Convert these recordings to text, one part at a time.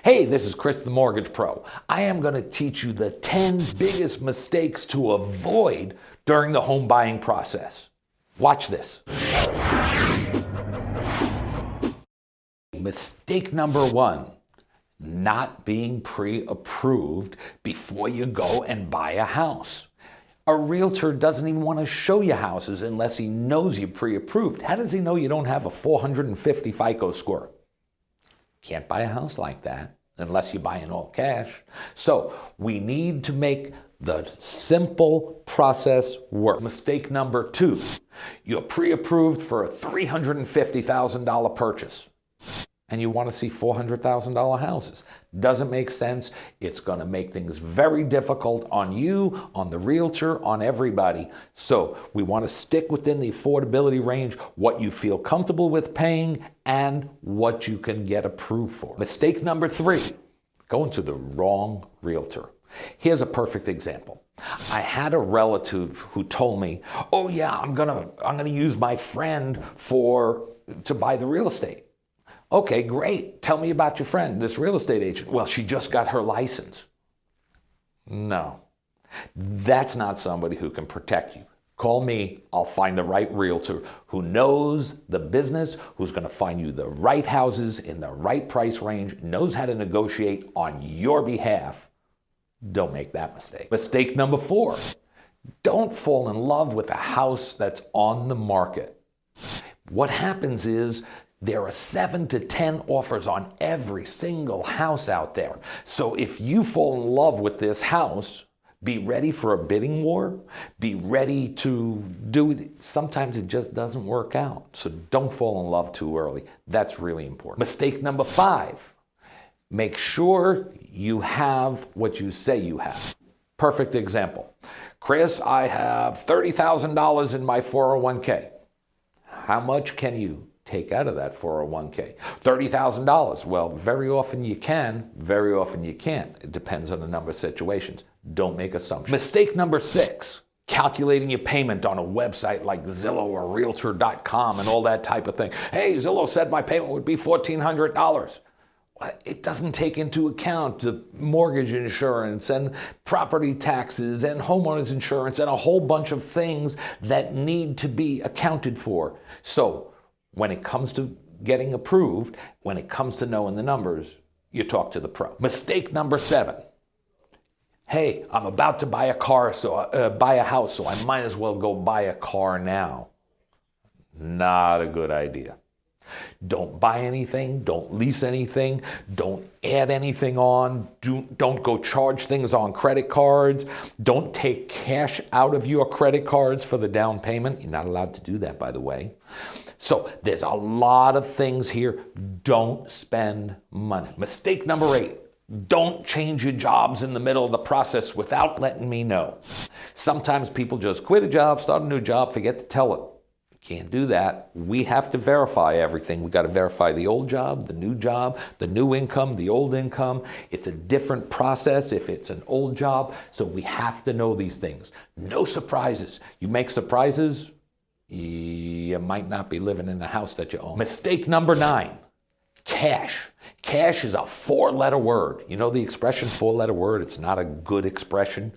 Hey, this is Chris the Mortgage Pro. I am going to teach you the 10 biggest mistakes to avoid during the home buying process. Watch this. Mistake number 1, not being pre-approved before you go and buy a house. A realtor doesn't even want to show you houses unless he knows you're pre-approved. How does he know you don't have a 450 FICO score? Can't buy a house like that unless you buy in all cash. So we need to make the simple process work. Mistake number 2, you're pre-approved for a $350,000 purchase and you want to see $400,000 houses. Doesn't make sense. It's going to make things very difficult on you, on the realtor, on everybody. So we want to stick within the affordability range, what you feel comfortable with paying and what you can get approved for. Mistake number 3, going to the wrong realtor. Here's a perfect example. I had a relative who told me, oh yeah, I'm gonna use my friend to buy the real estate. Okay, great. Tell me about your friend, this real estate agent. Well, she just got her license. No, that's not somebody who can protect you. Call me, I'll find the right realtor who knows the business, who's going to find you the right houses in the right price range, knows how to negotiate on your behalf. Don't make that mistake. Mistake number 4, don't fall in love with a house that's on the market. What happens is, there are 7 to 10 offers on every single house out there. So if you fall in love with this house, be ready for a bidding war. Be ready to do it. Sometimes it just doesn't work out. So don't fall in love too early. That's really important. Mistake number 5, make sure you have what you say you have. Perfect example. Chris, I have $30,000 in my 401k. How much can you take out of that 401k? $30,000. Well, very often you can, very often you can't. It depends on the number of situations. Don't make assumptions. Mistake number 6, calculating your payment on a website like Zillow or Realtor.com and all that type of thing. Hey, Zillow said my payment would be $1,400. It doesn't take into account the mortgage insurance and property taxes and homeowners insurance and a whole bunch of things that need to be accounted for. So when it comes to getting approved, when it comes to knowing the numbers, you talk to the pro. Mistake number 7. Hey, I'm about to buy a house, so I might as well go buy a car now. Not a good idea. Don't buy anything, don't lease anything, don't add anything on, don't go charge things on credit cards, don't take cash out of your credit cards for the down payment. You're not allowed to do that, by the way. So there's a lot of things here. Don't spend money. Mistake number 8. Don't change your jobs in the middle of the process without letting me know. Sometimes people just quit a job, start a new job, forget to tell it. Can't do that. We have to verify everything. We got to verify the old job, the new income, the old income. It's a different process if it's an old job. So we have to know these things. No surprises. You make surprises, you might not be living in the house that you own. Mistake number 9, cash. Cash is a 4-letter word. You know the expression 4-letter word? It's not a good expression.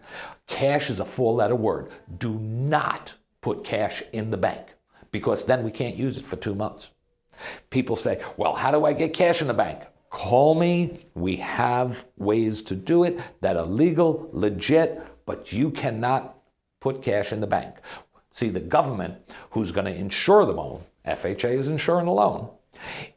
Cash is a 4-letter word. Do not put cash in the bank, because then we can't use it for 2 months. People say, well, how do I get cash in the bank? Call me. We have ways to do it that are legal, legit, but you cannot put cash in the bank. See, the government, who's going to insure the loan, FHA is insuring the loan.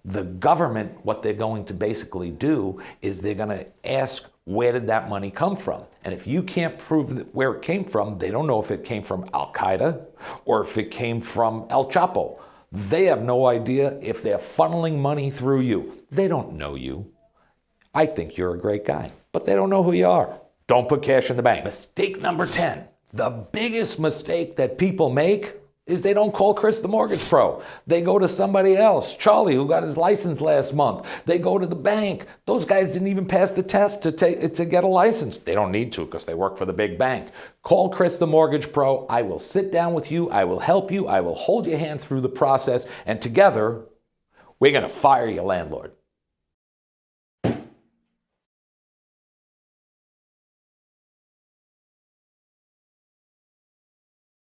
The government, what they're going to basically do is they're going to ask, where did that money come from? And if you can't prove where it came from, they don't know if it came from Al-Qaeda or if it came from El Chapo. They have no idea if they're funneling money through you. They don't know you. I think you're a great guy, but they don't know who you are. Don't put cash in the bank. Mistake number 10. The biggest mistake that people make is they don't call Chris the Mortgage Pro. They go to somebody else, Charlie, who got his license last month. They go to the bank. Those guys didn't even pass the test to get a license. They don't need to because they work for the big bank. Call Chris the Mortgage Pro. I will sit down with you. I will help you. I will hold your hand through the process. And together, we're going to fire your landlord.